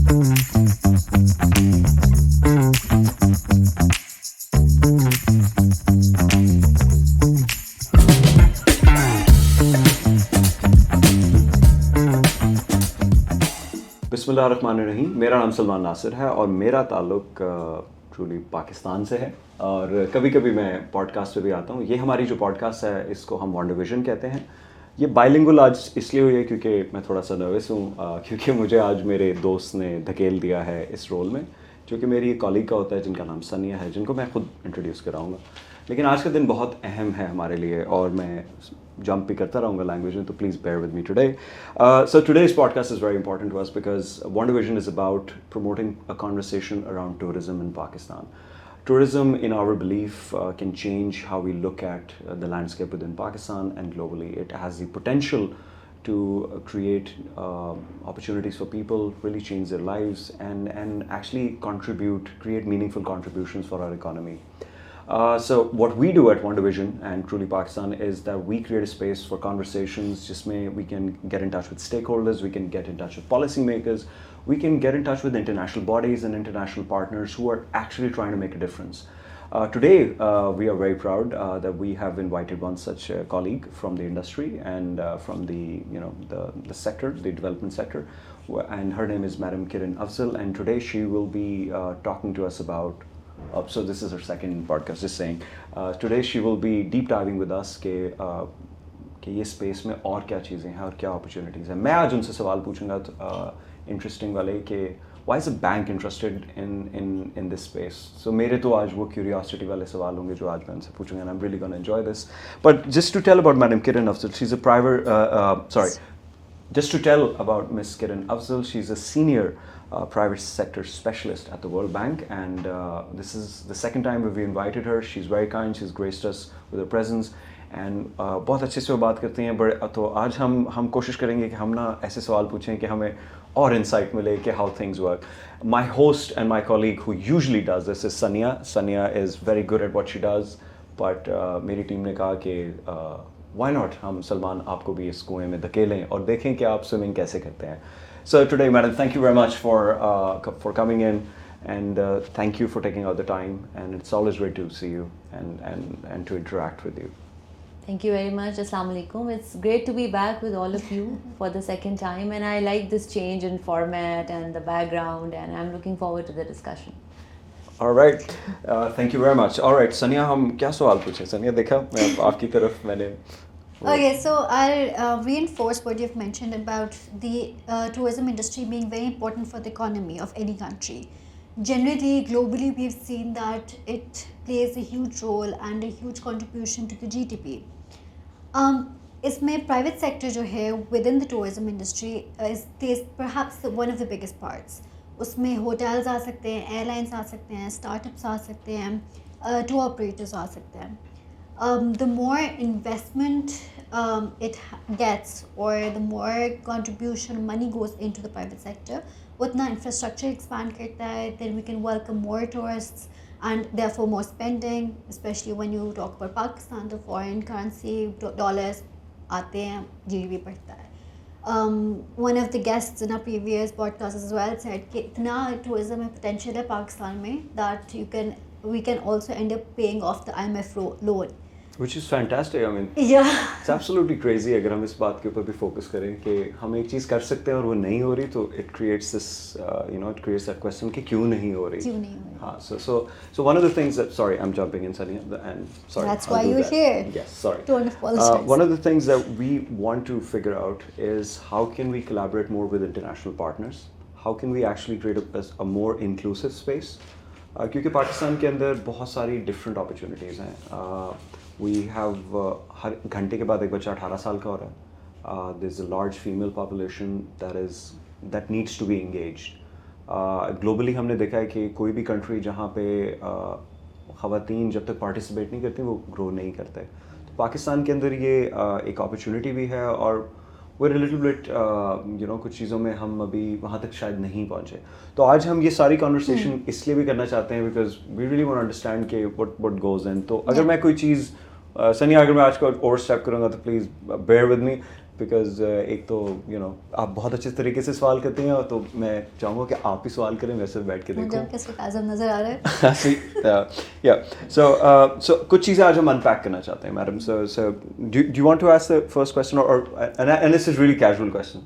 बिस्मिल्लाहिर्रहमानिर्रहीम। मेरा नाम सलमान नासिर है और मेरा ताल्लुक ट्रूली पाकिस्तान से है और कभी कभी मैं पॉडकास्ट पे भी आता हूँ। ये हमारी जो पॉडकास्ट है इसको हम WanderVision कहते हैं। ये बाइलिंगुअल आज इसलिए हुई है क्योंकि मैं थोड़ा सा नर्वस हूँ क्योंकि मुझे आज मेरे दोस्त ने धकेल दिया है इस रोल में, जो कि मेरी एक कॉलीग का होता है जिनका नाम सनिया है, जिनको मैं खुद इंट्रोड्यूस कराऊँगा। लेकिन आज का दिन बहुत अहम है हमारे लिए और मैं jump भी करता रहूँगा लैंग्वेज में, तो please bear with me today. So today's podcast is very important to us because WanderVision is about promoting a conversation around tourism in Pakistan. Tourism, in our belief, can change how we look at the landscape within Pakistan and globally. It has the potential to create opportunities for people, really change their lives and actually create meaningful contributions for our economy. So what we do at WanderVision and Truly Pakistan is that we create a space for conversations. Jisme we can get in touch with stakeholders, we can get in touch with policymakers, we can get in touch with international bodies and international partners who are actually trying to make a difference. Today we are very proud that we have invited one such colleague from the industry and from the sector, the development sector, and her name is Madam Kiran Afzal, and today she will be talking to us about so this is her second podcast, just saying. Today she will be deep diving with us कि ये space में और क्या चीज़ें हैं और क्या opportunities हैं। मैं आज उनसे सवाल पूछूंगा interesting वाले कि why is a bank interested in this space? So मेरे तो आज वो curiosity वाले सवाल होंगे जो आज मैं उनसे पूछूंगा, and I'm really going to enjoy this. But just to tell about Madam Kiran Afzal, she's a Just to tell about Ms. Kiran Afzal, she's a senior private sector specialist at the World Bank, and this is the second time we've invited her. She's very kind, she's graced us with her presence, and बहुत अच्छे से वो बात करती हैं। बड़े तो आज हम कोशिश करेंगे कि हम ना ऐसे सवाल पूछें कि हमें और insight मिले कि how things work. My host and my colleague who usually does this is Sania. Sania is very good at what she does, but मेरी टीम ने कहा कि why not हम सलमान आपको भी इस कुएं में धकेलें और देखें कि आप स्विमिंग कैसे करते हैं। So today, madam, thank you very much for coming in, and thank you for taking out the time. And it's always great to see you and to interact with you. Thank you very much. Assalamu alaikum. It's great to be back with all of you for the second time, and I like this change in format and the background, and I'm looking forward to the discussion. All right. Thank you very much. All right, Sania, हम क्या सवाल पूछें? Sania, देखा मैं आपकी तरफ मैंने Okay, so I'll reinforce what you've mentioned about the tourism industry being very important for the economy of any country. Generally, globally, we've seen that it plays a huge role and a huge contribution to the GDP. इसमें private sector जो है within the tourism industry is perhaps one of the biggest parts. उसमें hotels आ सकते हैं, airlines आ सकते हैं, startups आ सकते हैं, tour operators आ सकते हैं. The more investment it gets, or the more contribution money goes into the private sector, utna infrastructure expand karta hai, then we can welcome more tourists and therefore more spending, especially when you talk about Pakistan, the foreign currency, dollars aate hain, GDP बढ़ता है. One of the guests in our previous podcast as well said कि इतना tourism में potential है पाकिस्तान में that we can also end up paying off the IMF loan. Which is fantastic. I mean, yeah, it's absolutely crazy अगर हम इस बात के ऊपर भी focus करें कि हम एक चीज़ कर सकते हैं और वो नहीं हो रही, तो it creates this, it creates that question कि क्यों नहीं हो रही? क्यों नहीं हो रही? हाँ, so one of the things that, sorry, I'm jumping in, Sania, and sorry. That's why you're here. Yes, sorry. Don't apologize. One of the things that we want to figure out is how can we collaborate more with international partners? How can we actually create a more inclusive space? क्योंकि पाकिस्तान के अंदर बहुत सारी different opportunities हैं. We have हर घंटे के बाद एक बच्चा 18 साल का हो रहा है. There's a large female population that needs to be engaged. Globally हमने देखा है कि कोई भी country जहाँ पे ख़वातीन जब तक participate नहीं करती वो grow नहीं करते. तो पाकिस्तान के अंदर ये एक opportunity भी है और we're a little bit कुछ चीज़ों में हम अभी वहाँ तक शायद नहीं पहुँचे. तो आज हम ये सारी conversation इसलिए भी करना चाहते हैं because we really want to understand कि what goes in. तो अगर मैं कोई चीज़ सनिया, अगर मैं आज को ओवरस्टेप करूँगा तो please bear with me. Because एक तो आप बहुत अच्छे तरीके से सवाल करते हैं, तो मैं चाहूँगा कि आप ही सवाल करें, मैं सिर्फ बैठ के देखूँ. मुझे sarcasm नजर आ रहा है. So कुछ चीज़ें आज हम अनपैक करना चाहते हैं, madam. So do you want to ask the first question, and this is really casual question.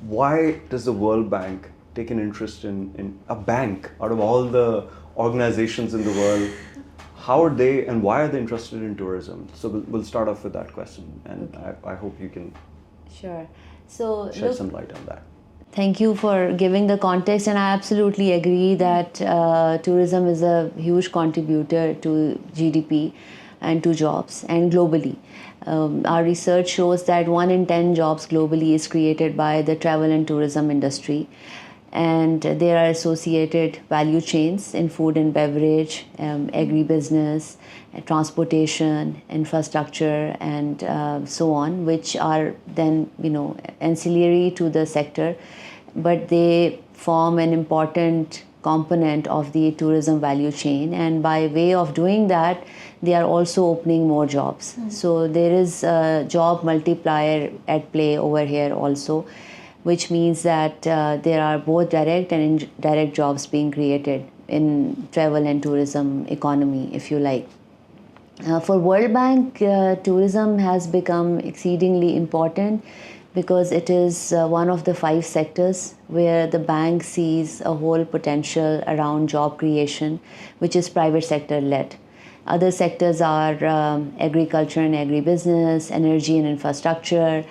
Why does the World Bank take an interest in a bank out of all the organizations in the world? How are they, and why are they interested in tourism? So we'll start off with that question, and I hope you can Sure. So shed some light on that. Thank you for giving the context, and I absolutely agree that tourism is a huge contributor to GDP and to jobs, and globally. Our research shows that 1 in 10 jobs globally is created by the travel and tourism industry, and there are associated value chains in food and beverage, agribusiness, transportation, infrastructure, and so on, which are then ancillary to the sector, but they form an important component of the tourism value chain, and by way of doing that they are also opening more jobs. So there is a job multiplier at play over here also, which means that there are both direct and indirect jobs being created in travel and tourism economy, if you like. For World Bank, tourism has become exceedingly important because it is one of the 5 sectors where the bank sees a whole potential around job creation, which is private sector led. Other sectors are agriculture and agribusiness, energy and infrastructure.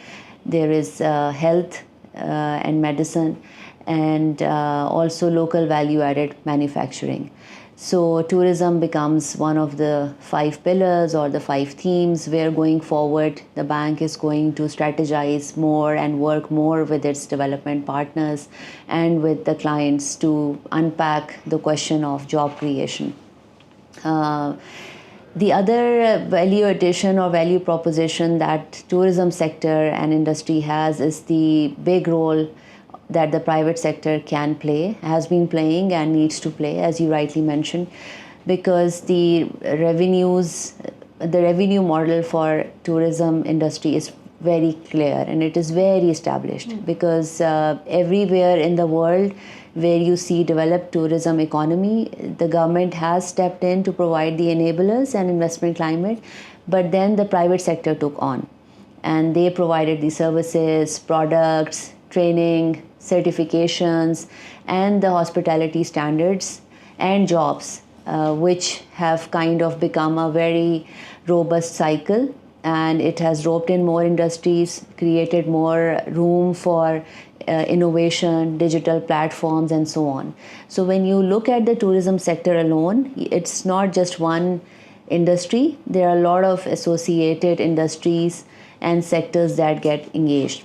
There is health and medicine, and also local value added manufacturing. So tourism becomes one of the 5 pillars or the 5 themes where going forward the bank is going to strategize more and work more with its development partners and with the clients to unpack the question of job creation. The other value addition or value proposition that tourism sector and industry has is the big role that the private sector can play, has been playing and needs to play, as you rightly mentioned, because the revenue model for tourism industry is very clear and it is very established, because everywhere in the world where you see developed tourism economy, the government has stepped in to provide the enablers and investment climate, but then the private sector took on and they provided the services, products, training, certifications, and the hospitality standards and jobs, which have kind of become a very robust cycle, and it has roped in more industries, created more room for innovation, digital platforms, and so on. So when you look at the tourism sector alone, it's not just one industry. There are a lot of associated industries and sectors that get engaged.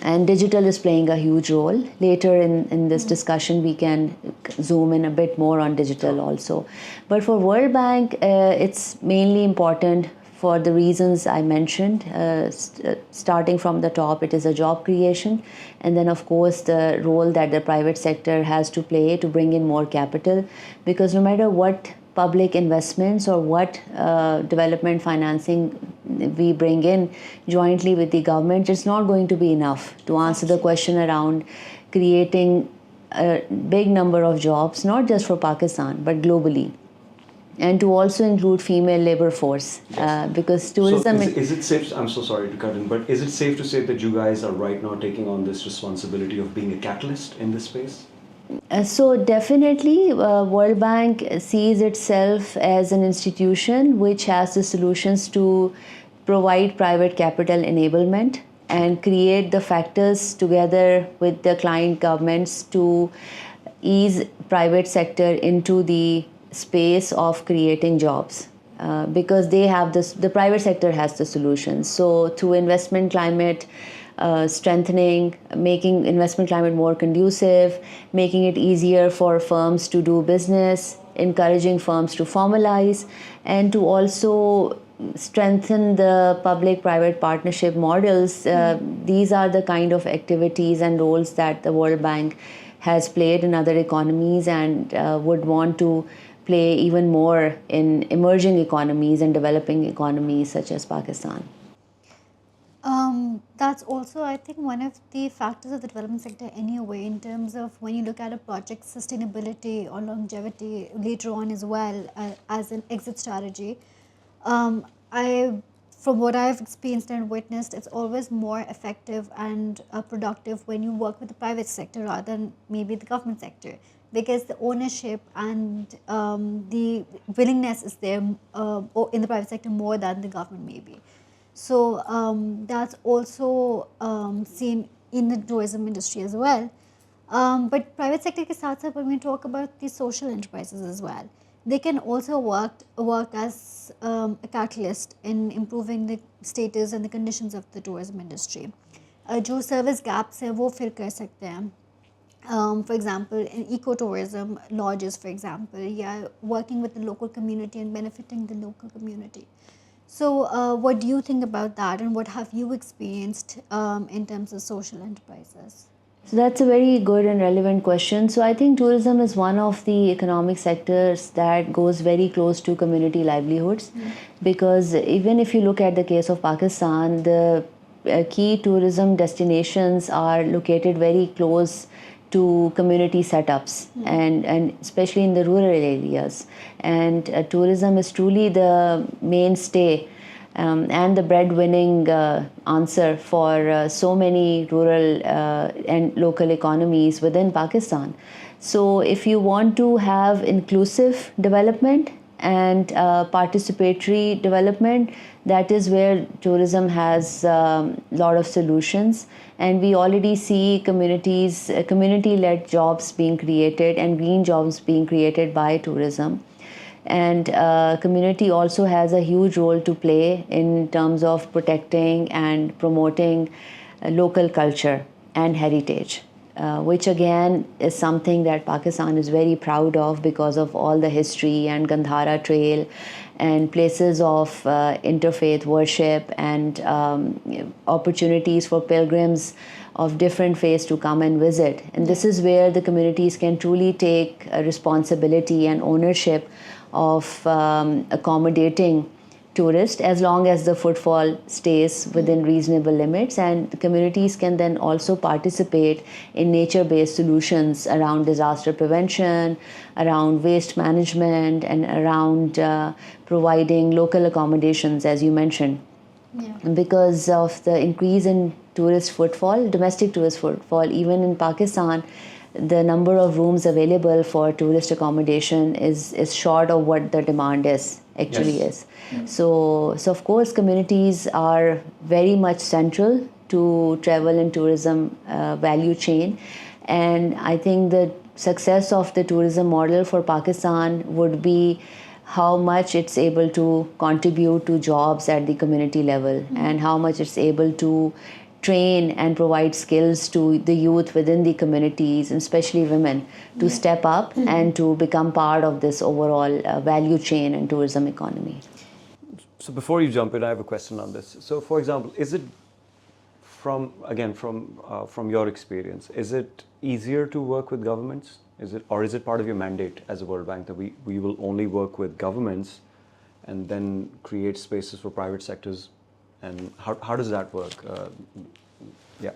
And digital is playing a huge role. Later in this discussion, we can zoom in a bit more on digital also. But for World Bank, it's mainly important for the reasons I mentioned. Starting from the top, it is a job creation. And then, of course, the role that the private sector has to play to bring in more capital. Because no matter what public investments or what development financing we bring in jointly with the government, it's not going to be enough to answer the question around creating a big number of jobs, not just for Pakistan, but globally. And to also include female labor force, because tourism... So is it safe, I'm so sorry to cut in, but is it safe to say that you guys are right now taking on this responsibility of being a catalyst in this space? So definitely, World Bank sees itself as an institution which has the solutions to provide private capital enablement and create the factors together with the client governments to ease private sector into the space of creating jobs, because they have this, the private sector has the solutions. So through investment climate strengthening, making investment climate more conducive, making it easier for firms to do business, encouraging firms to formalize, and to also strengthen the public-private partnership models. These are the kind of activities and roles that the World Bank has played in other economies and would want to play even more in emerging economies and developing economies such as Pakistan. That's also, I think, one of the factors of the development sector anyway, in terms of when you look at a project's sustainability or longevity later on as well, as an exit strategy. I, from what I've experienced and witnessed, it's always more effective and productive when you work with the private sector rather than maybe the government sector, because the ownership and the willingness is there in the private sector more than the government maybe. So that's also seen in the tourism industry as well. But private sector के साथ साथ when we talk about the social enterprises as well, they can also work as a catalyst in improving the status and the conditions of the tourism industry. जो service gaps है वो fill कर सकते हैं. For example, in ecotourism, lodges, for example, yeah, working with the local community and benefiting the local community. So, what do you think about that, and what have you experienced in terms of social enterprises? So that's a very good and relevant question. So I think tourism is one of the economic sectors that goes very close to community livelihoods, because even if you look at the case of Pakistan, the key tourism destinations are located very close to community setups, and especially in the rural areas. And tourism is truly the mainstay and the breadwinning answer for so many rural and local economies within Pakistan. So if you want to have inclusive development and participatory development, that is where tourism has a lot of solutions. And we already see community-led jobs being created and green jobs being created by tourism. And community also has a huge role to play in terms of protecting and promoting local culture and heritage, which again is something that Pakistan is very proud of because of all the history and Gandhara Trail and places of interfaith worship and opportunities for pilgrims of different faiths to come and visit. And this is where the communities can truly take responsibility and ownership of accommodating tourists, as long as the footfall stays within reasonable limits. And the communities can then also participate in nature-based solutions around disaster prevention, around waste management, and around providing local accommodations, as you mentioned. Yeah. Because of the increase in tourist footfall, domestic tourist footfall, even in Pakistan, the number of rooms available for tourist accommodation is short of what the demand actually is. So of course, communities are very much central to travel and tourism value chain. And I think the success of the tourism model for Pakistan would be how much it's able to contribute to jobs at the community level, and how much it's able to train and provide skills to the youth within the communities, and especially women, to step up and to become part of this overall value chain and tourism economy. So before you jump in, I have a question on this. So for example, is it from your experience, is it easier to work with governments? Is it part of your mandate as a World Bank that we will only work with governments and then create spaces for private sectors? And how does that work? Yeah.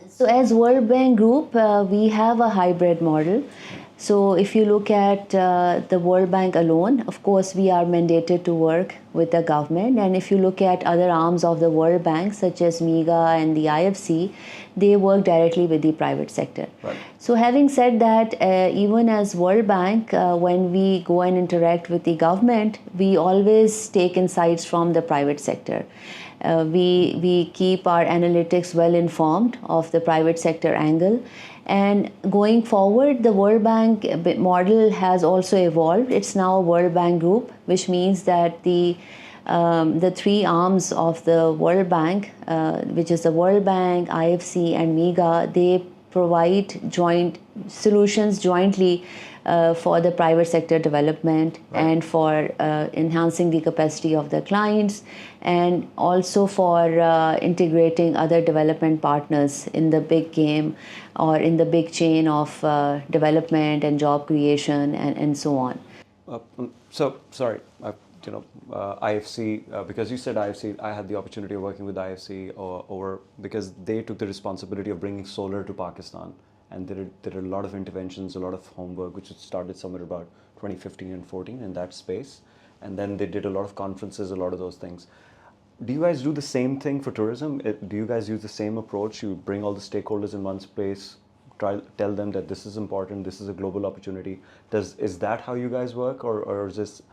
So as World Bank Group, we have a hybrid model. So if you look at the World Bank alone, of course, we are mandated to work with the government. And if you look at other arms of the World Bank, such as MEGA and the IFC, they work directly with the private sector. Right. So having said that, even as World Bank, when we go and interact with the government, we always take insights from the private sector. We keep our analytics well informed of the private sector angle. And going forward, the World Bank model has also evolved. It's now a World Bank Group, which means that the three arms of the World Bank, which is the World Bank, IFC, and MEGA, they provide joint solutions jointly for the private sector development, and for enhancing the capacity of the clients, and also for integrating other development partners in the big game or in the big chain of development and job creation and so on. So, sorry, IFC, because you said IFC, I had the opportunity of working with IFC over because they took the responsibility of bringing solar to Pakistan, and there are a lot of interventions, a lot of homework, which started somewhere about 2015 and 14 in that space, and then they did a lot of conferences, a lot of those things. Do you guys do the same thing for tourism? Do you guys use the same approach? You bring all the stakeholders in one place, tell them that this is important, this is a global opportunity. Is that how you guys work, or is this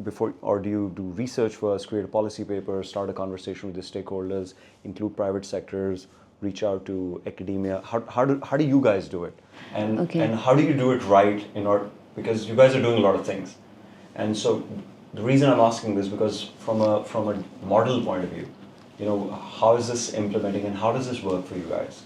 before, or do you do research first, create a policy paper, start a conversation with the stakeholders, include private sectors, reach out to academia? How do you guys do it? And how do you do it right because you guys are doing a lot of things. And so the reason I'm asking this because from a model point of view, how is this implementing and how does this work for you guys?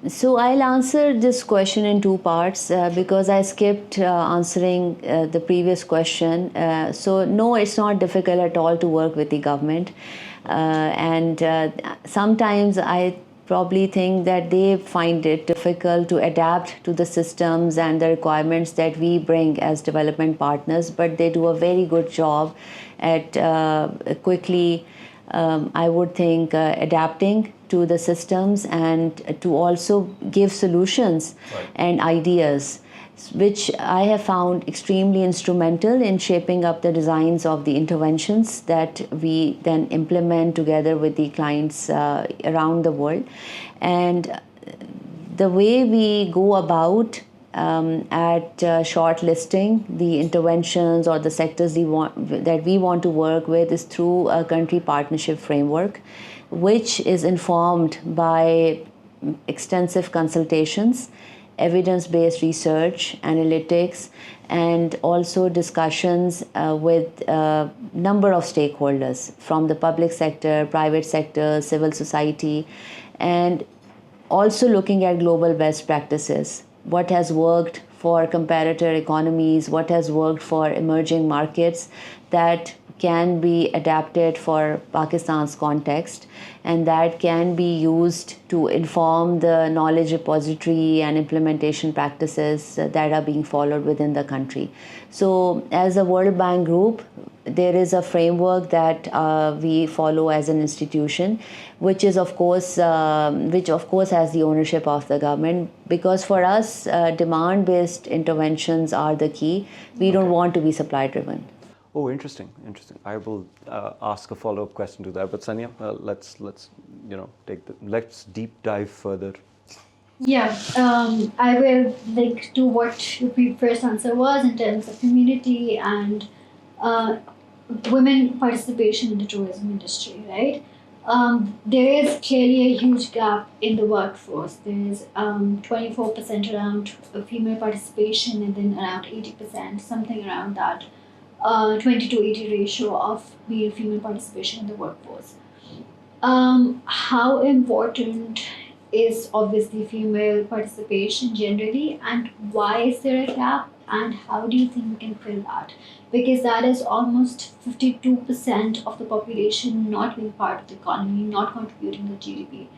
So I'll answer this question in two parts because I skipped answering the previous question. So no, it's not difficult at all to work with the government. And sometimes I probably think that they find it difficult to adapt to the systems and the requirements that we bring as development partners, but they do a very good job at quickly, I would think, adapting to the systems and to also give solutions and ideas, which I have found extremely instrumental in shaping up the designs of the interventions that we then implement together with the clients around the world. And the way we go about at shortlisting the interventions or the sectors that we want to work with is through a country partnership framework, which is informed by extensive consultations, evidence-based research, analytics, and also discussions with a number of stakeholders from the public sector, private sector, civil society, and also looking at global best practices. What has worked for comparator economies, what has worked for emerging markets that can be adapted for Pakistan's context, and that can be used to inform the knowledge repository and implementation practices that are being followed within the country. So as a World Bank group, there is a framework that we follow as an institution, which of course has the ownership of the government, because for us, demand-based interventions are the key. We don't want to be supply-driven. Oh, interesting. I will ask a follow-up question to that. But Sanya, let's deep dive further. Yeah, I will link to what the first answer was in terms of community and women participation in the tourism industry, right? There is clearly a huge gap in the workforce. There is 24% around female participation, and then around 80%, something around that. 20 to 80 ratio of male-female participation in the workforce. How important is obviously female participation generally, and why is there a gap, and how do you think we can fill that? Because that is almost 52% of the population not being part of the economy, not contributing to GDP.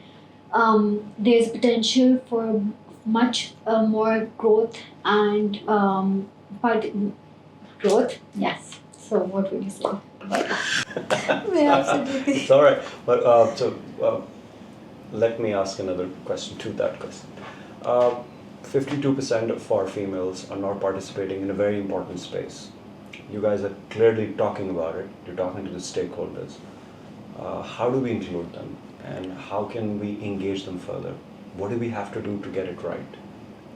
There's potential for much more growth and growth, yes. So what would you say about that? Yeah, absolutely. It's all right. But let me ask another question to that question. 52% of our females are not participating in a very important space. You guys are clearly talking about it. You're talking to the stakeholders. How do we include them? And how can we engage them further? What do we have to do to get it right?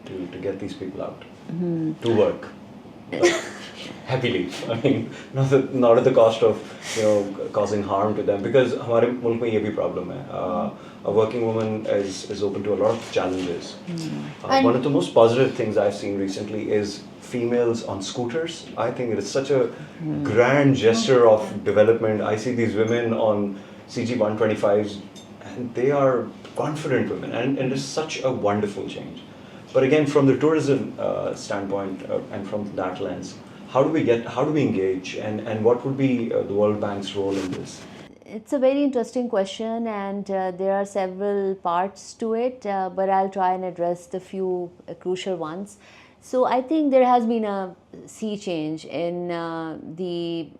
To get these people out? To work? Happily. I mean, not at the cost of causing harm to them, because हमारे मुल्क में ये भी problem है. A working woman is open to a lot of challenges. One of the most positive things I've seen recently is females on scooters. I think it is such a grand gesture of development. I see these women on CG 125s, and they are confident women, and it is such a wonderful change. But again, from the tourism standpoint and from that lens, how do we engage, and what would be the World Bank's role in this? It's a very interesting question, and there are several parts to it, but I'll try and address the few crucial ones. So I think there has been a sea change in the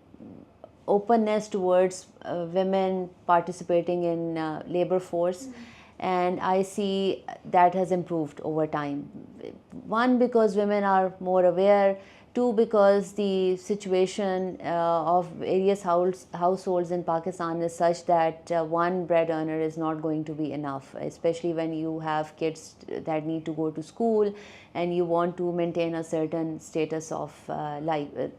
openness towards women participating in labor force, and I see that has improved over time. One, because women are more aware. Two, because the situation of various households in Pakistan is such that one bread earner is not going to be enough, especially when you have kids that need to go to school and you want to maintain a certain status of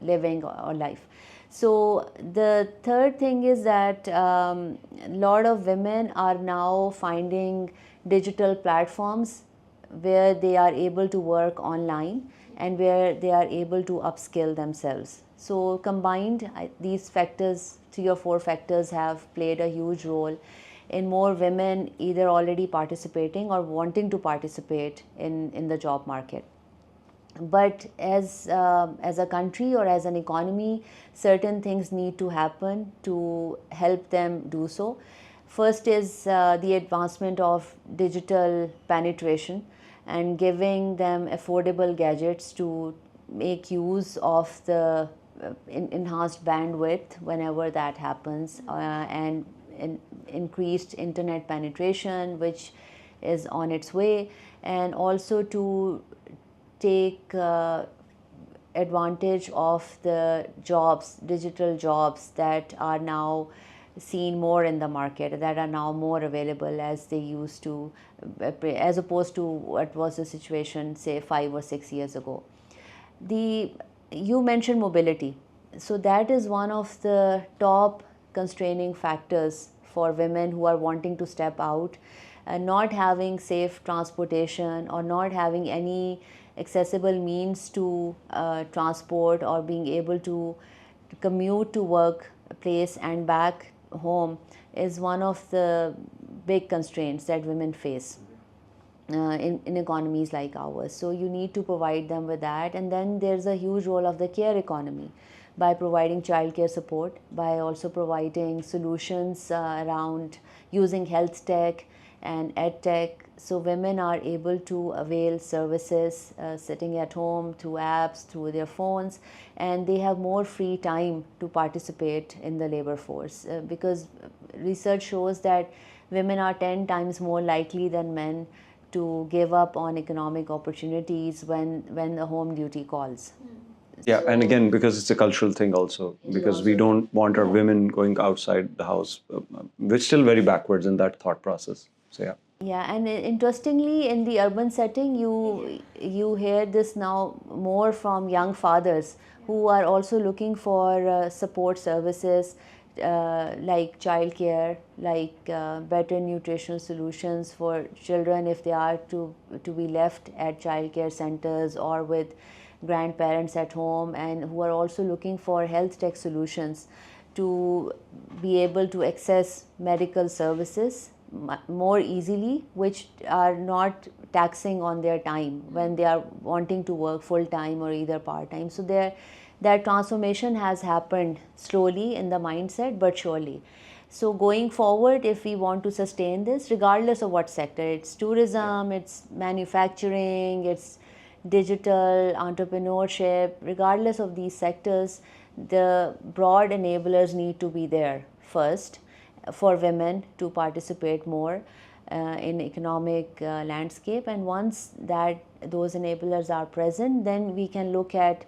living or life. So the third thing is that a lot of women are now finding digital platforms where they are able to work online and where they are able to upskill themselves. So combined, these factors, 3 or 4 factors, have played a huge role in more women either already participating or wanting to participate in the job market. But as a country or as an economy, certain things need to happen to help them do so. First is the advancement of digital penetration and giving them affordable gadgets to make use of the enhanced bandwidth whenever that happens, and increased internet penetration, which is on its way, and also to take advantage of the jobs, digital jobs that are now seen more in the market, that are now more available as they used to, as opposed to what was the situation say 5 or 6 years ago. You mentioned mobility. So that is one of the top constraining factors for women who are wanting to step out, not having safe transportation or not having any accessible means to transport or being able to commute to workplace and back home is one of the big constraints that women face in economies like ours. So you need to provide them with that. And then there's a huge role of the care economy by providing childcare support, by also providing solutions around using health tech and ed tech, so women are able to avail services sitting at home through apps, through their phones, and they have more free time to participate in the labor force, because research shows that women are 10 times more likely than men to give up on economic opportunities when the home duty calls. Yeah, and again, because it's a cultural thing also, because we don't want our women going outside the house. We're still very backwards in that thought process. So yeah. Yeah, and interestingly, in the urban setting, you hear this now more from young fathers who are also looking for support services like childcare, like better nutritional solutions for children if they are to be left at childcare centers or with grandparents at home, and who are also looking for health tech solutions to be able to access medical services more easily, which are not taxing on their time when they are wanting to work full time or either part time. So that transformation has happened slowly in the mindset, but surely. So going forward, if we want to sustain this, regardless of what sector, it's tourism, it's manufacturing, it's digital entrepreneurship, regardless of these sectors, the broad enablers need to be there first for women to participate more in economic landscape. And once that those enablers are present, then we can look at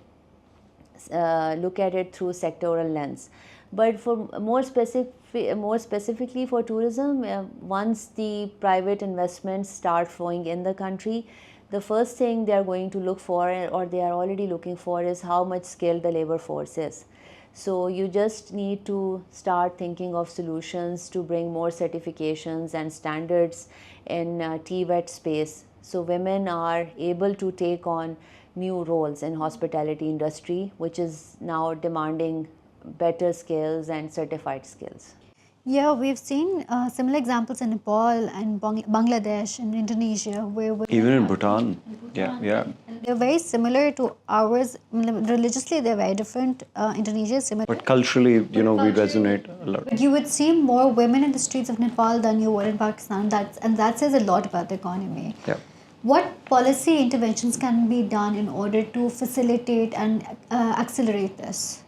it through sectoral lens. But for more specifically for tourism, once the private investments start flowing in the country, the first thing they are going to look for, or they are already looking for, is how much skilled the labor force is. So you just need to start thinking of solutions to bring more certifications and standards in TVET space, so women are able to take on new roles in hospitality industry, which is now demanding better skills and certified skills. Yeah, we've seen similar examples in Nepal and Bangladesh and Indonesia, where women Even in are- Bhutan. Yeah, yeah. They're very similar to ours. Religiously, they're very different. Indonesia is similar. But culturally, we resonate a lot. But you would see more women in the streets of Nepal than you would in Pakistan. That says a lot about the economy. Yeah. What policy interventions can be done in order to facilitate and accelerate this?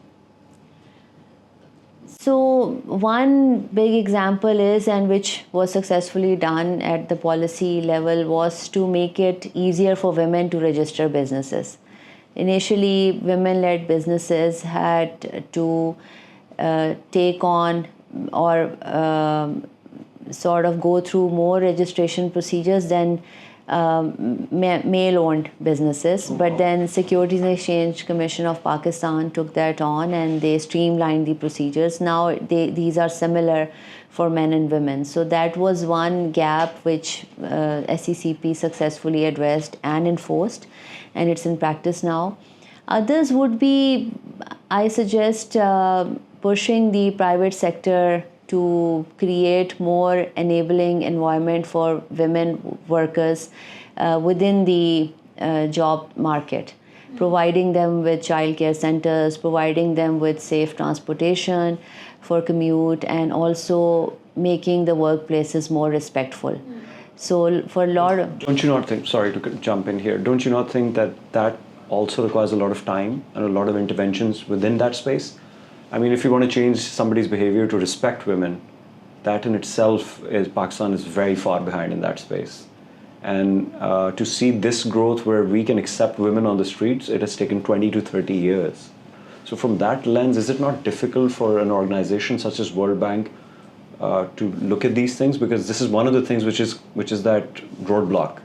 So one big example is, and which was successfully done at the policy level, was to make it easier for women to register businesses. Initially, women-led businesses had to take on or sort of go through more registration procedures than male-owned businesses, but then Securities and Exchange Commission of Pakistan took that on and they streamlined the procedures. Now these are similar for men and women. So that was one gap which SECP successfully addressed and enforced, and it's in practice now. Others would be, I suggest, pushing the private sector to create more enabling environment for women workers within the job market, providing them with childcare centers, providing them with safe transportation for commute, and also making the workplaces more respectful. So for a lot of... Don't you not think, sorry to jump in here, don't you not think that also requires a lot of time and a lot of interventions within that space? I mean, if you want to change somebody's behavior to respect women, that in itself Pakistan is very far behind in that space. And to see this growth where we can accept women on the streets, it has taken 20 to 30 years. So from that lens, is it not difficult for an organization such as World Bank to look at these things? Because this is one of the things which is that roadblock.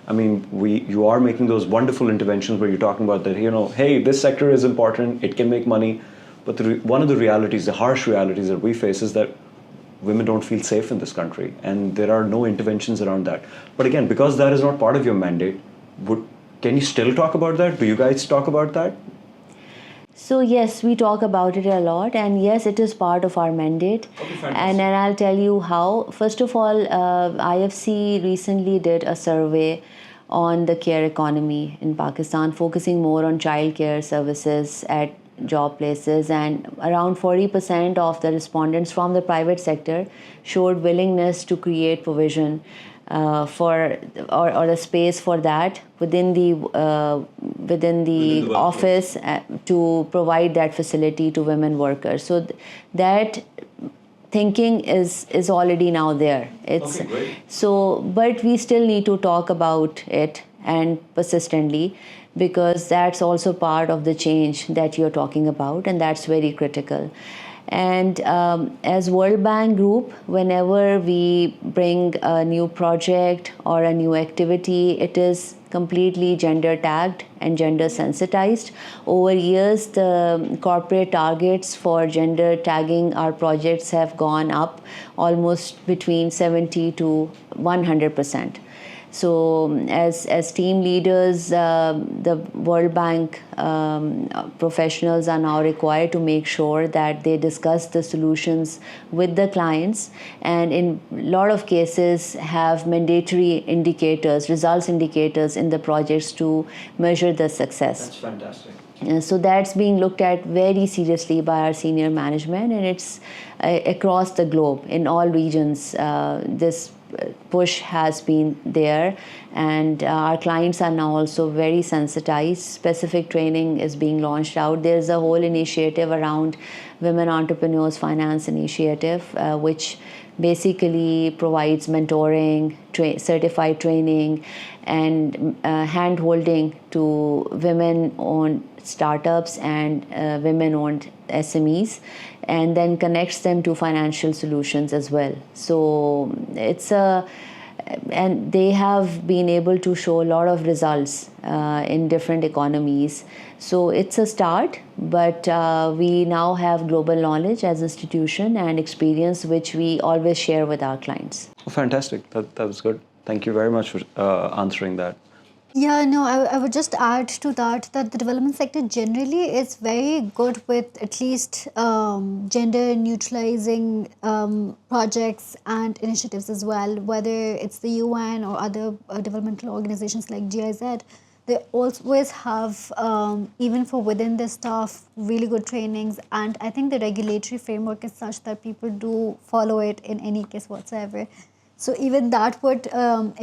I mean, you are making those wonderful interventions where you're talking about that, hey, this sector is important, it can make money. But one of the realities, the harsh realities that we face is that women don't feel safe in this country, and there are no interventions around that. But again, because that is not part of your mandate, can you still talk about that? Do you guys talk about that? So yes, we talk about it a lot, and yes, it is part of our mandate. Okay, and I'll tell you how. First of all, IFC recently did a survey on the care economy in Pakistan, focusing more on childcare services at job places, and around 40% of the respondents from the private sector showed willingness to create provision for or a space for that within the office to provide that facility to women workers. So that thinking is already now there. It's okay, great. So, but we still need to talk about it and persistently, because that's also part of the change that you're talking about, and that's very critical. And as World Bank Group, whenever we bring a new project or a new activity, it is completely gender tagged and gender sensitized. Over years, the corporate targets for gender tagging our projects have gone up almost between 70 to 100%. So as team leaders, the World Bank professionals are now required to make sure that they discuss the solutions with the clients, and in a lot of cases have mandatory indicators, results indicators in the projects to measure the success. That's fantastic. So that's being looked at very seriously by our senior management, and it's across the globe in all regions. This push has been there, and our clients are now also very sensitized. Specific training is being launched out. There's a whole initiative around Women Entrepreneurs Finance Initiative, which basically provides mentoring, certified training, and hand-holding to women-owned startups and women-owned SMEs, and then connects them to financial solutions as well. So and they have been able to show a lot of results in different economies. So it's a start, but we now have global knowledge as an institution and experience, which we always share with our clients. Oh, fantastic. That was good. Thank you very much for answering that. Yeah, no, I would just add to that the development sector generally is very good with at least gender neutralizing projects and initiatives as well, whether it's the UN or other developmental organizations like GIZ. they always have, even for within the staff, really good trainings. And I think the regulatory framework is such that people do follow it in any case whatsoever. So even that would,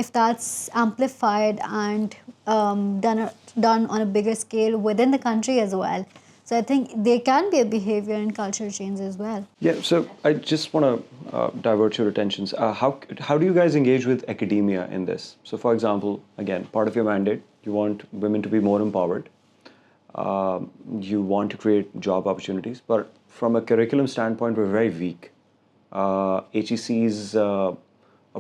if that's amplified and done on a bigger scale within the country as well. So I think there can be a behavior and culture change as well. Yeah, so I just want to divert your attentions. How do you guys engage with academia in this? So, for example, again, part of your mandate, you want women to be more empowered. You want to create job opportunities, but from a curriculum standpoint, we're very weak. HEC's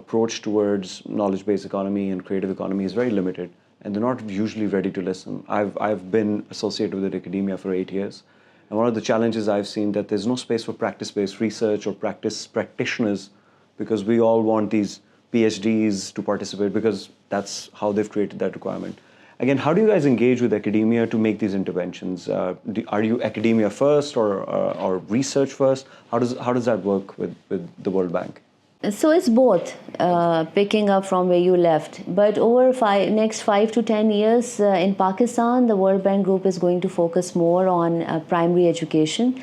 approach towards knowledge-based economy and creative economy is very limited, and they're not usually ready to listen. I've been associated with academia for 8 years, and one of the challenges I've seen that there's no space for practice-based research or practice practitioners, because we all want these PhDs to participate because that's how they've created that requirement. Again, how do you guys engage with academia to make these interventions? Are you academia first or research first? How does that work with the World Bank? So it's both, picking up from where you left. But over next 5 to 10 years in Pakistan, the World Bank Group is going to focus more on primary education,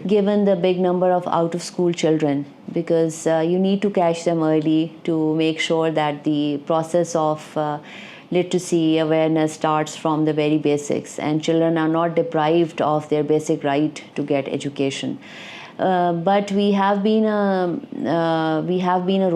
given the big number of out-of-school children, because you need to catch them early to make sure that the process of literacy awareness starts from the very basics, and children are not deprived of their basic right to get education. But we have been a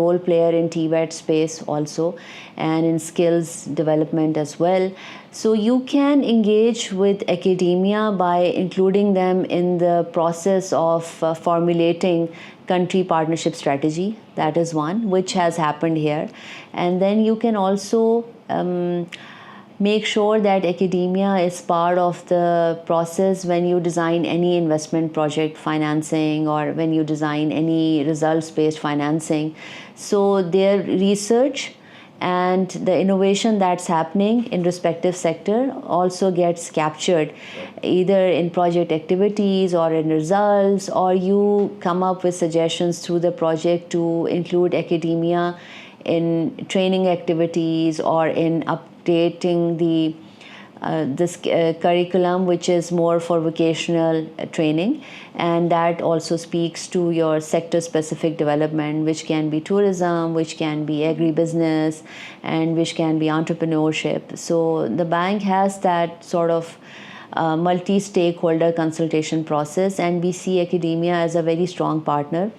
role player in TVET space also, and in skills development as well. So you can engage with academia by including them in the process of formulating country partnership strategy. That is one which has happened here, and then you can also make sure that academia is part of the process when you design any investment project financing or when you design any results-based financing. So their research and the innovation that's happening in respective sector also gets captured either in project activities or in results, or you come up with suggestions through the project to include academia in training activities or in updating the this curriculum, which is more for vocational training, and that also speaks to your sector specific development, which can be tourism, which can be agribusiness, and which can be entrepreneurship. So the bank has that sort of multi-stakeholder consultation process, and we see academia as a very strong partner.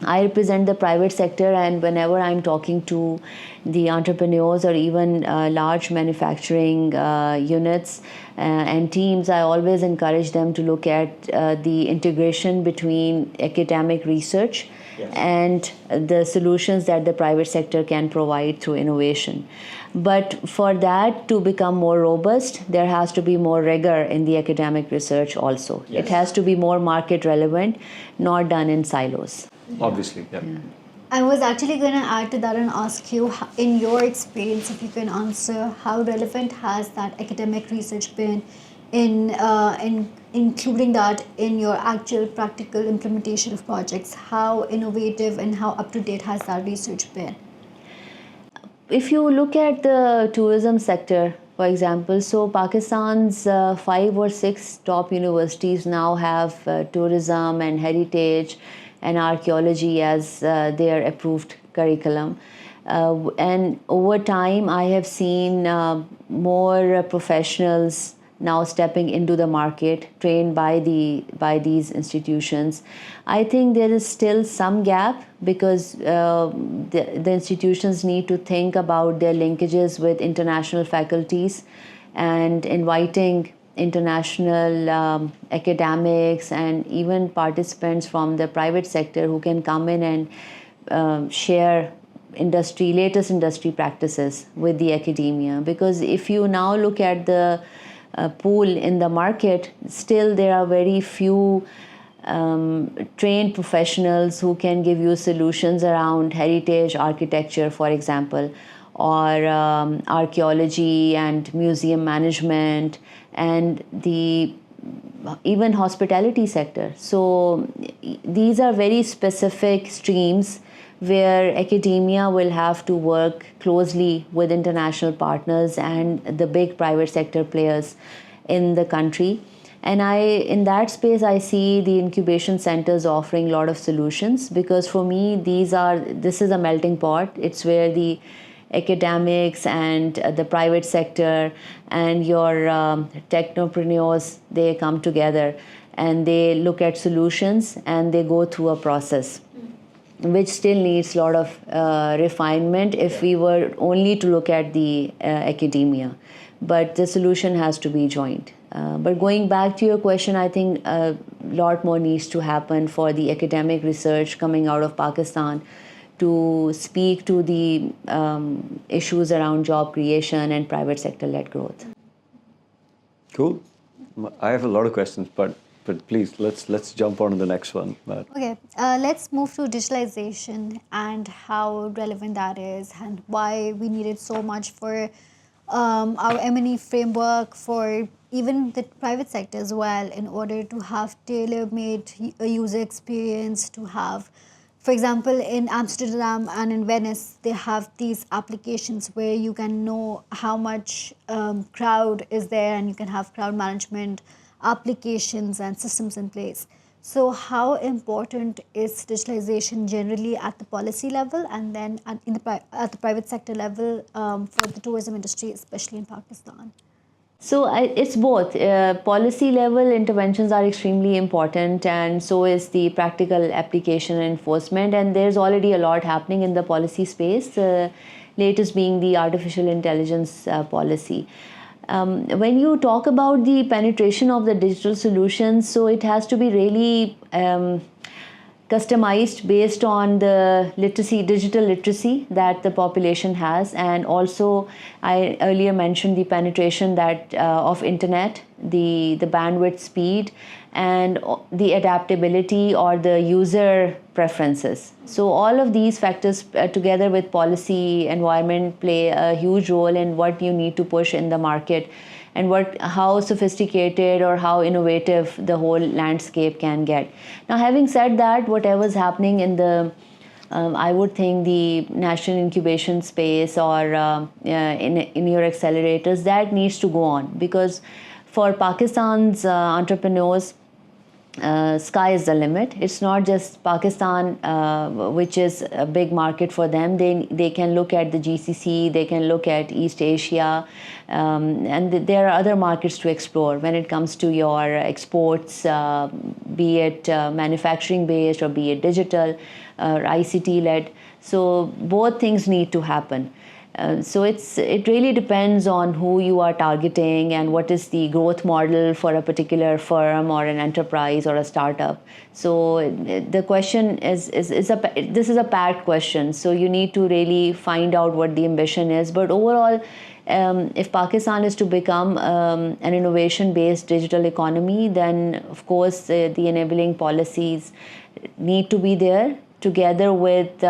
I represent the private sector, and whenever I'm talking to the entrepreneurs or even large manufacturing units and teams, I always encourage them to look at the integration between academic research and the solutions that the private sector can provide through innovation. But for that to become more robust, there has to be more rigor in the academic research also. Yes. It has to be more market relevant, not done in silos. Obviously, yeah. I was actually going to add to that and ask you, in your experience, if you can answer, how relevant has that academic research been in including that in your actual practical implementation of projects? How innovative and how up-to-date has that research been? If you look at the tourism sector, for example, so Pakistan's 5 or 6 top universities now have tourism and heritage and archaeology as their approved curriculum. And over time, I have seen more professionals now stepping into the market, trained by these institutions. I think there is still some gap because the institutions need to think about their linkages with international faculties and inviting international academics and even participants from the private sector who can come in and share latest industry practices with the academia. Because if you now look at the pool in the market, still there are very few trained professionals who can give you solutions around heritage architecture, for example, or archaeology and museum management and the even hospitality sector. So these are very specific streams where academia will have to work closely with international partners and the big private sector players in the country. And in that space, I see the incubation centers offering a lot of solutions, because for me, this is a melting pot. It's where the academics and the private sector and your technopreneurs, they come together and they look at solutions and they go through a process which still needs a lot of refinement if we were only to look at the academia. But the solution has to be joint. But going back to your question, I think a lot more needs to happen for the academic research coming out of Pakistan to speak to the issues around job creation and private sector-led growth. Cool. I have a lot of questions, but please let's jump on to the next one. Okay, let's move to digitalization and how relevant that is and why we need it so much for our M&E framework, for even the private sector as well, in order to have tailor-made user experience, to have, for example, in Amsterdam and in Venice, they have these applications where you can know how much crowd is there, and you can have crowd management applications and systems in place. So how important is digitalization generally at the policy level and then at the private sector level for the tourism industry, especially in Pakistan? So it's both. Policy level interventions are extremely important, and so is the practical application and enforcement. And there's already a lot happening in the policy space, latest being the artificial intelligence policy. When you talk about the penetration of the digital solutions, so it has to be really customized based on the digital literacy that the population has. And also, I earlier mentioned the penetration that of internet, the bandwidth speed, and the adaptability or the user preferences. So all of these factors together with policy environment play a huge role in what you need to push in the market and how sophisticated or how innovative the whole landscape can get. Now, having said that, whatever's happening in the I would think the national incubation space or in your accelerators, that needs to go on, because for Pakistan's entrepreneurs, sky is the limit. It's not just Pakistan, which is a big market for them. They can look at the GCC, they can look at East Asia, and there are other markets to explore when it comes to your exports, be it manufacturing based or be it digital or ICT led. So both things need to happen. So it really depends on who you are targeting and what is the growth model for a particular firm or an enterprise or a startup. So the question this is a packed question. So you need to really find out what the ambition is. But overall, if Pakistan is to become an innovation-based digital economy, then of course the enabling policies need to be there, together with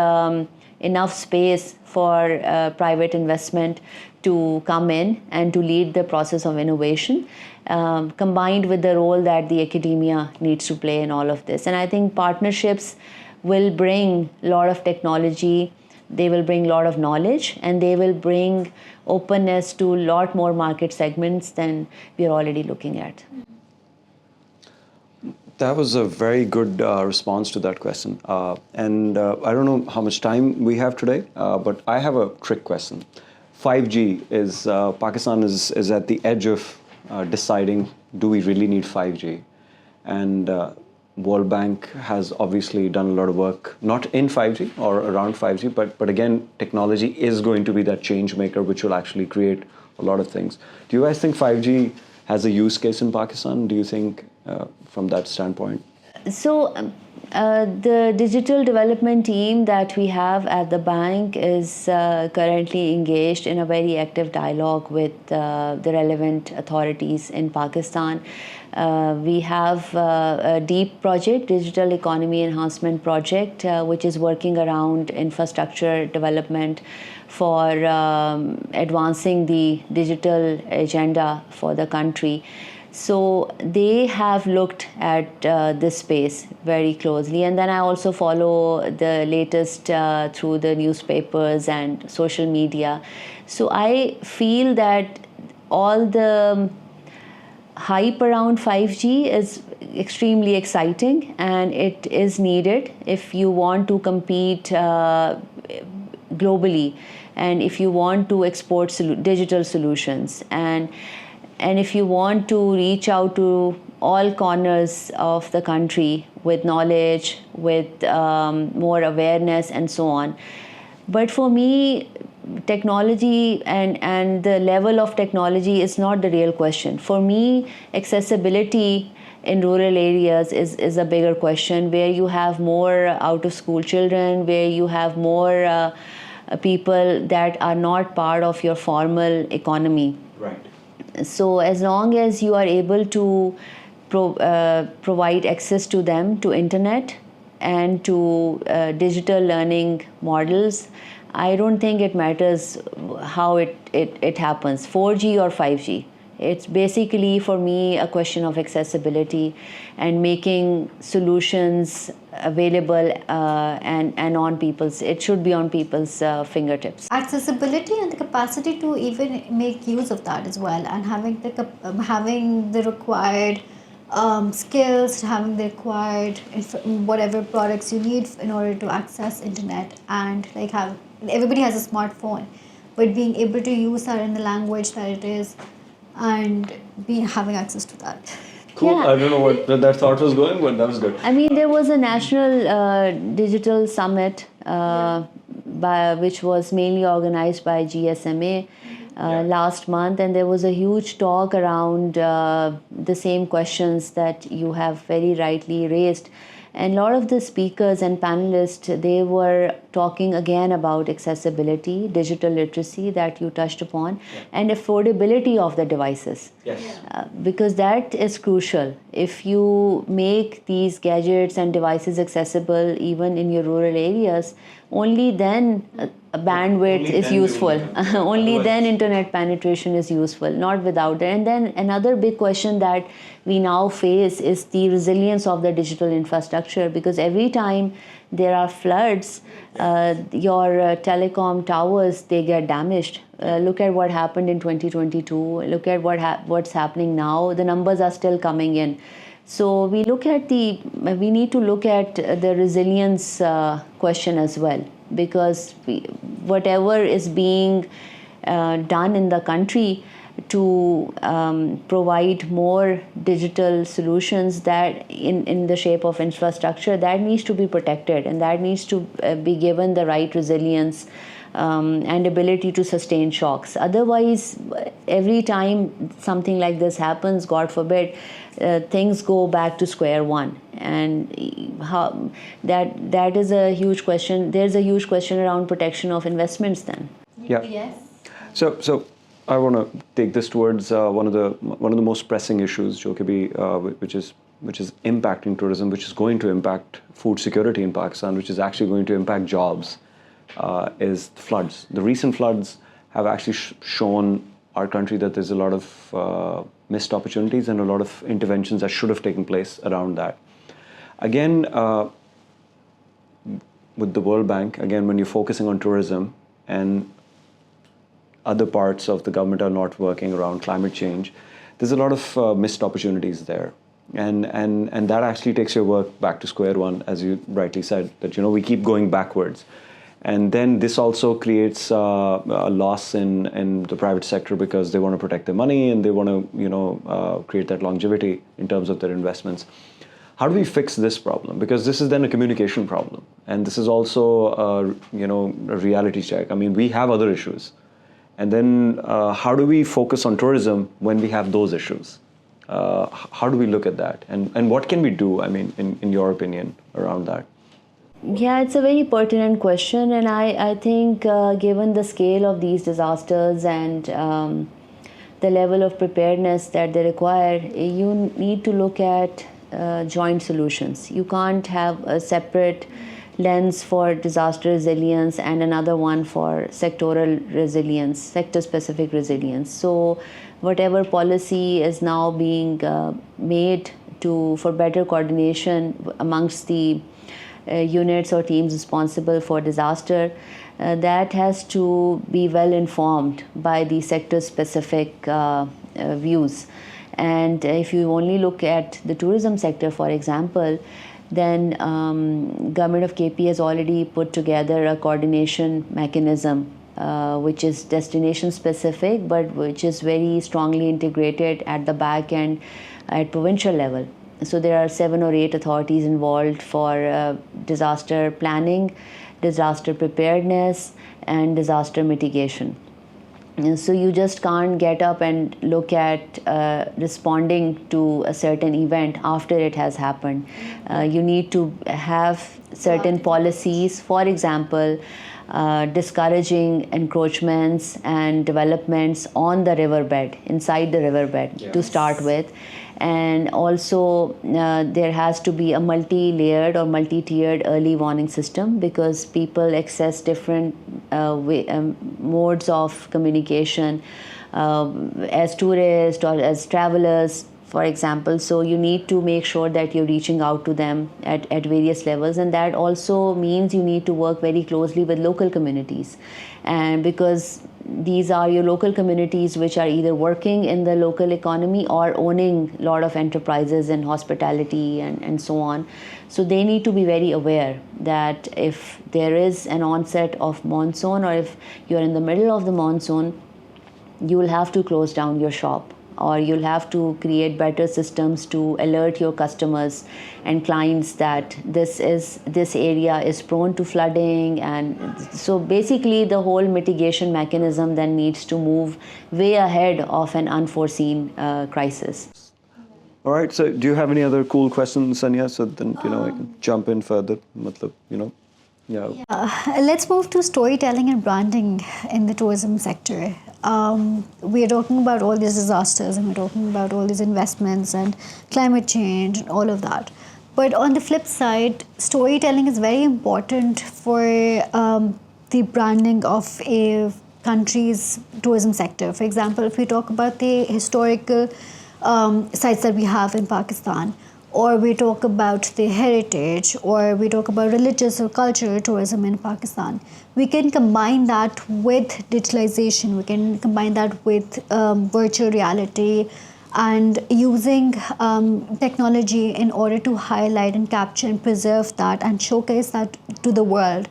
enough space for private investment to come in and to lead the process of innovation, combined with the role that the academia needs to play in all of this. And I think partnerships will bring a lot of technology, they will bring a lot of knowledge, and they will bring openness to a lot more market segments than we are already looking at. That was a very good response to that question. And I don't know how much time we have today, but I have a trick question. 5G is, Pakistan is at the edge of deciding, do we really need 5G? And World Bank has obviously done a lot of work, not in 5G or around 5G, but again, technology is going to be that change maker which will actually create a lot of things. Do you guys think 5G has a use case in Pakistan? Do you think from that standpoint? So the digital development team that we have at the bank is currently engaged in a very active dialogue with the relevant authorities in Pakistan. We have a deep project, Digital Economy Enhancement Project, which is working around infrastructure development for advancing the digital agenda for the country. So they have looked at this space very closely, and then I also follow the latest through the newspapers and social media. So I feel that all the hype around 5G is extremely exciting, and it is needed if you want to compete globally, and if you want to export digital solutions, and if you want to reach out to all corners of the country with knowledge, with more awareness and so on. But for me, technology and the level of technology is not the real question. For me, accessibility in rural areas is a bigger question, where you have more out of school children, where you have more people that are not part of your formal economy. Right. So as long as you are able to provide access to them, to internet and to digital learning models, I don't think it matters how it happens, 4G or 5G. It's basically, for me, a question of accessibility and making solutions available and on people's, it should be on people's fingertips. Accessibility and the capacity to even make use of that as well, and having the required skills, having the required whatever products you need in order to access internet, and like everybody has a smartphone, but being able to use that in the language that it is, and having access to that. Cool. Yeah. I don't know what that thought was going, but that was good. I mean, there was a national digital summit which was mainly organized by GSMA last month, and there was a huge talk around the same questions that you have very rightly raised. And a lot of the speakers and panelists, they were talking again about accessibility, digital literacy that you touched upon, and affordability of the devices. Yes. Because that is crucial. If you make these gadgets and devices accessible even in your rural areas, only then bandwidth is useful. Only then internet penetration is useful, not without it. And then another big question that we now face is the resilience of the digital infrastructure, because every time there are floods, your telecom towers, they get damaged. Look at what happened in 2022. Look at what's happening now. The numbers are still coming in. So we need to look at the resilience question as well, because whatever is being done in the country to provide more digital solutions that in the shape of infrastructure, that needs to be protected, and that needs to be given the right resilience and ability to sustain shocks. Otherwise, every time something like this happens, God forbid, things go back to square one, and that is a huge question. There's a huge question around protection of investments then. Yeah. Yes. So I want to take this towards one of the most pressing issues, jo ki bhi, which is impacting tourism, which is going to impact food security in Pakistan, which is actually going to impact jobs, is floods. The recent floods have actually shown our country that there's a lot of missed opportunities and a lot of interventions that should have taken place around that. Again, with the World Bank, again, when you're focusing on tourism and other parts of the government are not working around climate change, there's a lot of missed opportunities there. And that actually takes your work back to square one, as you rightly said, that, we keep going backwards. And then this also creates a loss in the private sector, because they want to protect their money and they want to, create that longevity in terms of their investments. How do we fix this problem? Because this is then a communication problem. And this is also, a reality check. I mean, we have other issues. And then how do we focus on tourism when we have those issues? How do we look at that? And what can we do, I mean, in your opinion, around that? Yeah, it's a very pertinent question, and I think given the scale of these disasters and the level of preparedness that they require, you need to look at joint solutions. You can't have a separate lens for disaster resilience and another one for sectoral resilience, sector-specific resilience. So whatever policy is now being made for better coordination amongst the units or teams responsible for disaster, that has to be well informed by the sector-specific views. And if you only look at the tourism sector, for example, then government of KP has already put together a coordination mechanism which is destination specific, but which is very strongly integrated at the back end at provincial level. So there are 7 or 8 authorities involved for disaster planning, disaster preparedness, and disaster mitigation. And so you just can't get up and look at responding to a certain event after it has happened. You need to have certain policies, for example, discouraging encroachments and developments on the riverbed, inside the riverbed to start with. And also there has to be a multi-layered or multi-tiered early warning system, because people access different modes of communication as tourists or as travelers, for example. So you need to make sure that you're reaching out to them at various levels, and that also means you need to work very closely with local communities. And because these are your local communities which are either working in the local economy or owning a lot of enterprises in hospitality and so on. So they need to be very aware that if there is an onset of monsoon, or if you're in the middle of the monsoon, you will have to close down your shop, or you'll have to create better systems to alert your customers and clients that this area is prone to flooding. And so basically the whole mitigation mechanism then needs to move way ahead of an unforeseen crisis. All right, so do you have any other cool questions, Sanya? So then, I can jump in further. Yeah. Let's move to storytelling and branding in the tourism sector. We're talking about all these disasters, and we're talking about all these investments and climate change and all of that. But on the flip side, storytelling is very important for the branding of a country's tourism sector. For example, if we talk about the historical sites that we have in Pakistan, or we talk about the heritage, or we talk about religious or cultural tourism in Pakistan, we can combine that with digitalization, we can combine that with virtual reality, and using technology in order to highlight and capture and preserve that and showcase that to the world,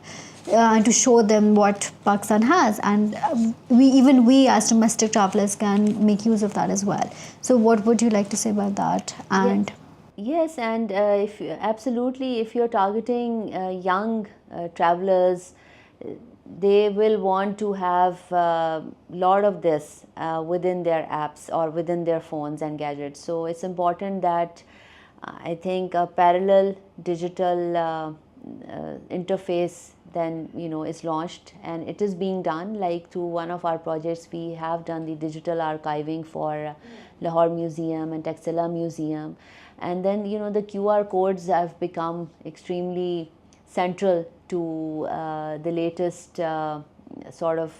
and to show them what Pakistan has. And we as domestic travelers can make use of that as well. So what would you like to say about that? And Yes, and if you're targeting young travelers, they will want to have a lot of this within their apps or within their phones and gadgets. So it's important that I think a parallel digital interface then is launched, and it is being done. Like through one of our projects, we have done the digital archiving for Lahore Museum and Taxila Museum. And then the QR codes have become extremely central to the latest sort of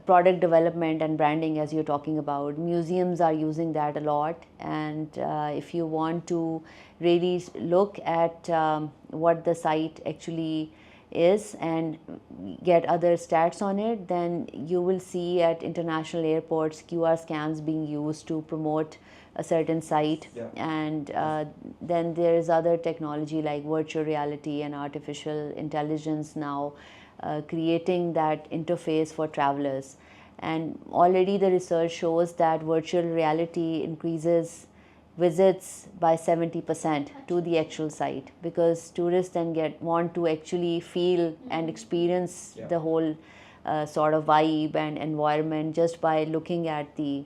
product development and branding, as you're talking about. Museums are using that a lot, and if you want to really look at what the site actually is and get other stats on it, then you will see at international airports QR scans being used to promote a certain site. And then there is other technology like virtual reality and artificial intelligence now creating that interface for travelers. And already the research shows that virtual reality increases visits by 70% to the actual site, because tourists then want to actually feel and experience the whole sort of vibe and environment just by looking at the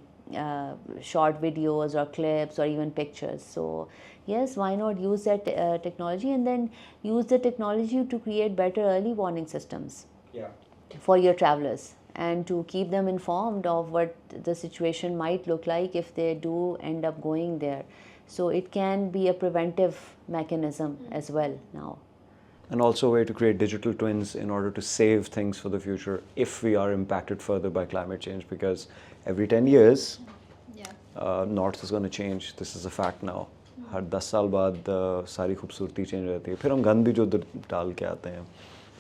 short videos or clips or even pictures. So yes, why not use that technology, and then use the technology to create better early warning systems for your travelers, and to keep them informed of what the situation might look like if they do end up going there. So it can be a preventive mechanism as well now. and also a way to create digital twins in order to save things for the future if we are impacted further by climate change, because every 10 years north is going to change. This is a fact now. हर 10 साल बाद सारी खूबसूरती change हो जाती है, फिर हम गंद भी जो उधर डाल के आते हैं,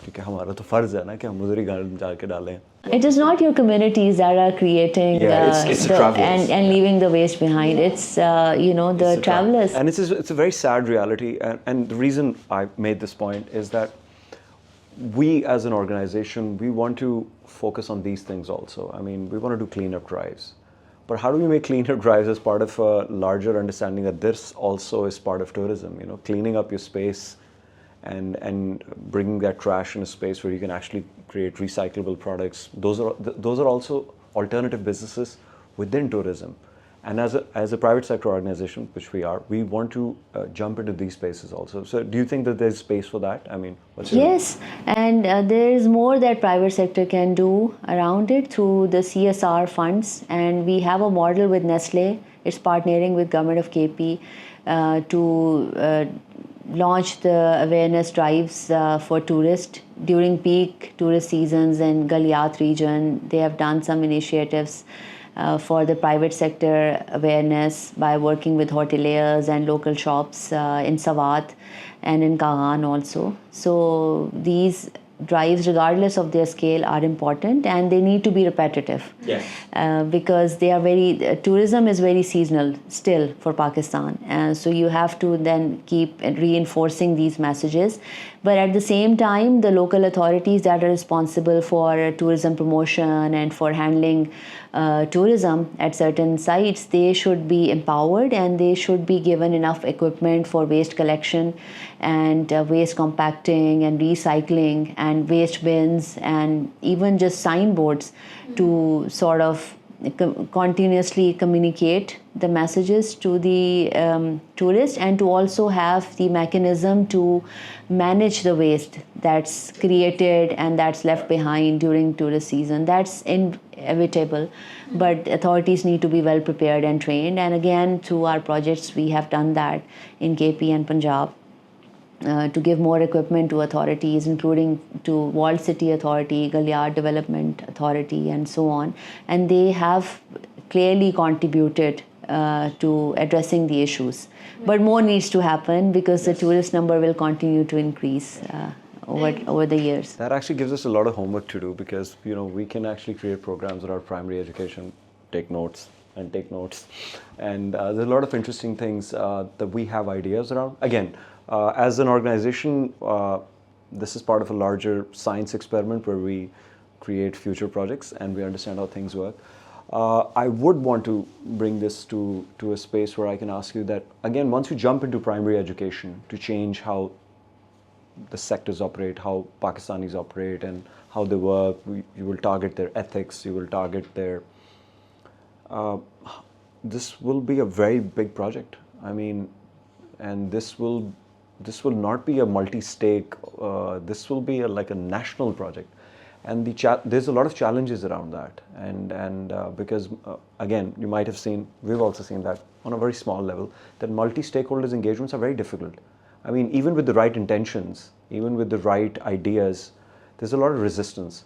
क्योंकि हमारा तो फ़र्ज़ है ना कि हम उधर ही गंद डाल के डालें. It is not your communities that are creating it's the travelers. and leaving the waste behind. It's the travelers. And it's a very sad reality. And the reason I made this point is that we as an organization, we want to focus on these things also. I mean, we want to do cleanup drives. But how do we make cleanup drives as part of a larger understanding that this also is part of tourism? Cleaning up your space and bringing that trash in a space where you can actually create recyclable products. Those are also alternative businesses within tourism. And as a private sector organization, which we are, we want to jump into these spaces also. So do you think that there's space for that? I mean, Yes, and there is more that private sector can do around it through the CSR funds. And we have a model with Nestle. It's partnering with government of KP to launch the awareness drives for tourists during peak tourist seasons in Galiat region. They have done some initiatives for the private sector awareness by working with hoteliers and local shops in Sawat and in Kagan also. So these drives, regardless of their scale, are important, and they need to be repetitive. Yes. Because they are tourism is very seasonal still for Pakistan, and so you have to then keep reinforcing these messages. But at the same time, the local authorities that are responsible for tourism promotion and for handling tourism at certain sites, they should be empowered, and they should be given enough equipment for waste collection and waste compacting and recycling and waste bins and even just signboards to sort of continuously communicate the messages to the tourists, and to also have the mechanism to manage the waste that's created and that's left behind during tourist season. That's inevitable, but authorities need to be well prepared and trained. And again, through our projects, we have done that in KP and Punjab. To give more equipment to authorities, including to Walled City Authority, Galiat Development Authority, and so on. And they have clearly contributed to addressing the issues. But more needs to happen, because the tourist number will continue to increase over the years. That actually gives us a lot of homework to do, because we can actually create programs around primary education, take notes, and there's a lot of interesting things that we have ideas around. Again, as an organization, this is part of a larger science experiment where we create future projects and we understand how things work. I would want to bring this to a space where I can ask you that, again, once you jump into primary education to change how the sectors operate, how Pakistanis operate and how they work, you will target their ethics, you will target their... this will be a very big project. I mean, and this will not be a multi-stake, this will be like a national project. And there's a lot of challenges around that. And because, again, you might have seen, we've also seen that on a very small level, that multi-stakeholders engagements are very difficult. I mean, even with the right intentions, even with the right ideas, there's a lot of resistance.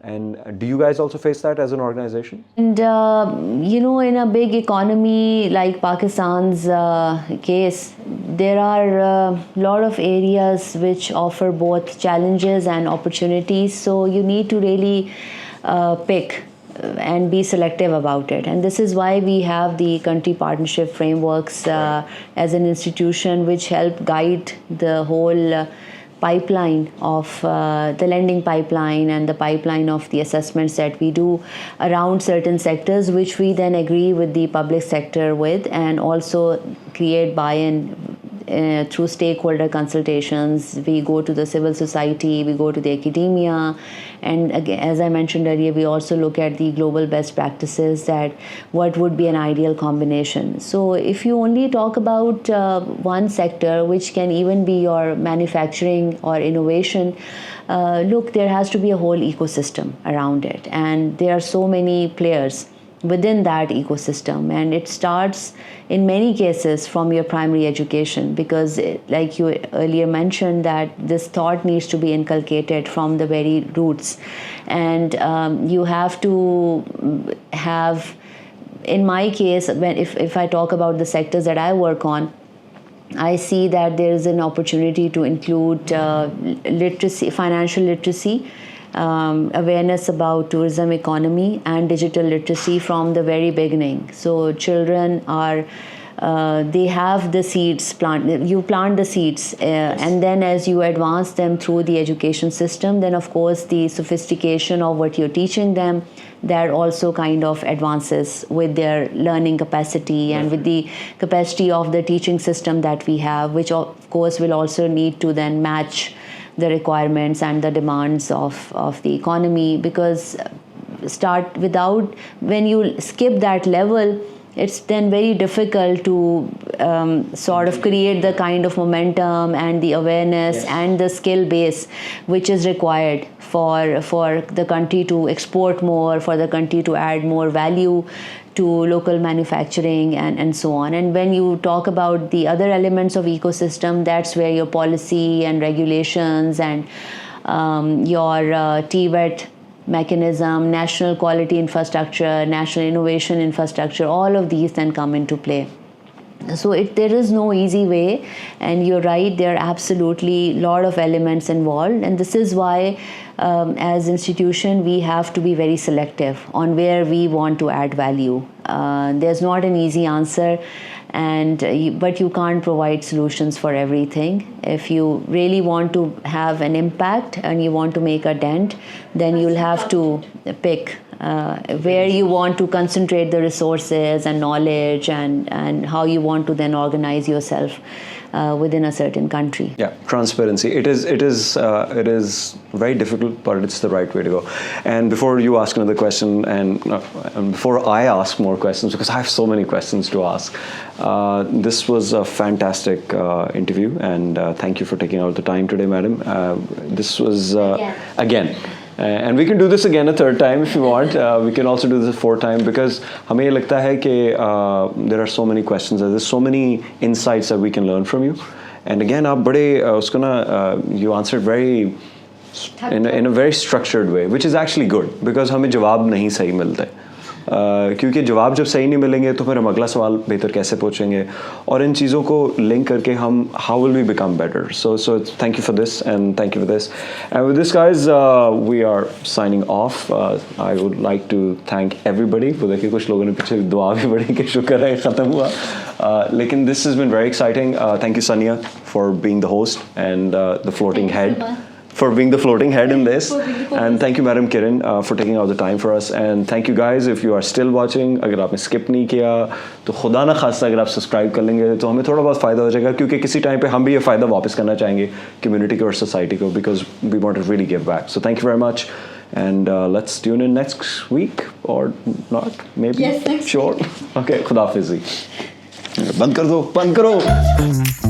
And do you guys also face that as an organization? And, in a big economy like Pakistan's case, there are a lot of areas which offer both challenges and opportunities. So you need to really pick and be selective about it. And this is why we have the country partnership frameworks as an institution, which help guide the whole pipeline of the lending pipeline and the pipeline of the assessments that we do around certain sectors, which we then agree with the public sector with, and also create buy-in through stakeholder consultations. We go to the civil society, we go to the academia, and again, as I mentioned earlier, we also look at the global best practices, that what would be an ideal combination. So if you only talk about one sector, which can even be your manufacturing or innovation, look, there has to be a whole ecosystem around it, and there are so many players within that ecosystem. And it starts in many cases from your primary education, because like you earlier mentioned, that this thought needs to be inculcated from the very roots. And you have to have, in my case, if I talk about the sectors that I work on, I see that there is an opportunity to include literacy, financial literacy, awareness about tourism economy, and digital literacy from the very beginning. So children are, they have the seeds you plant the seeds, and then as you advance them through the education system, then of course the sophistication of what you're teaching them, that also kind of advances with their learning capacity and with the capacity of the teaching system that we have, which of course will also need to then match the requirements and the demands of the economy. Because when you skip that level, it's then very difficult to sort of create the kind of momentum and the awareness and the skill base which is required for the country to export more, for the country to add more value to local manufacturing and so on. And when you talk about the other elements of ecosystem, that's where your policy and regulations and your TVET mechanism, national quality infrastructure, national innovation infrastructure, all of these then come into play. So there is no easy way, and you're right, there are absolutely a lot of elements involved, and this is why as institution we have to be very selective on where we want to add value. There's not an easy answer, but you can't provide solutions for everything. If you really want to have an impact and you want to make a dent, then you'll have to pick where you want to concentrate the resources and knowledge, and how you want to then organize yourself within a certain country. Yeah, transparency. It is very difficult, but it's the right way to go. And before you ask another question, and before I ask more questions, because I have so many questions to ask, this was a fantastic interview, and thank you for taking out the time today, madam. This was again. And we can do this again a third time if you want. We can also do this a fourth time, because हमें ये लगता है कि there are so many questions, there's so many insights that we can learn from you. And again, आप बड़े उसको ना you answered very in a very structured way, which is actually good, because हमें जवाब नहीं सही मिलते. क्योंकि जवाब जब सही नहीं मिलेंगे तो फिर हम अगला सवाल बेहतर कैसे पूछेंगे, और इन चीज़ों को लिंक करके हम how will we become better. So thank you for this, and thank you for this. And with this, guys, we are signing off. I would like to thank everybody. वो देखिए कुछ लोगों ने पीछे दुआ भी बड़ी कि शुक्र है ख़त्म हुआ. लेकिन this has been very exciting. Thank you, Sania, for being the host and the floating head. For being the floating head in this. And thank you, Madam Kiran, for taking out the time for us. And thank you, guys, if you are still watching. अगर आपने skip नहीं किया तो खुदा ना खास्ता अगर आप subscribe कर लेंगे तो हमें थोड़ा बहुत फ़ायदा हो जाएगा, क्योंकि किसी टाइम पे हम भी ये फ़ायदा वापस करना चाहेंगे community को और society को, because we want to really give back. So thank you very much. And let's tune in next week, or not, maybe. Yes, next sure. Okay, खुदा हाफिज़. बंद कर दो, बंद करो.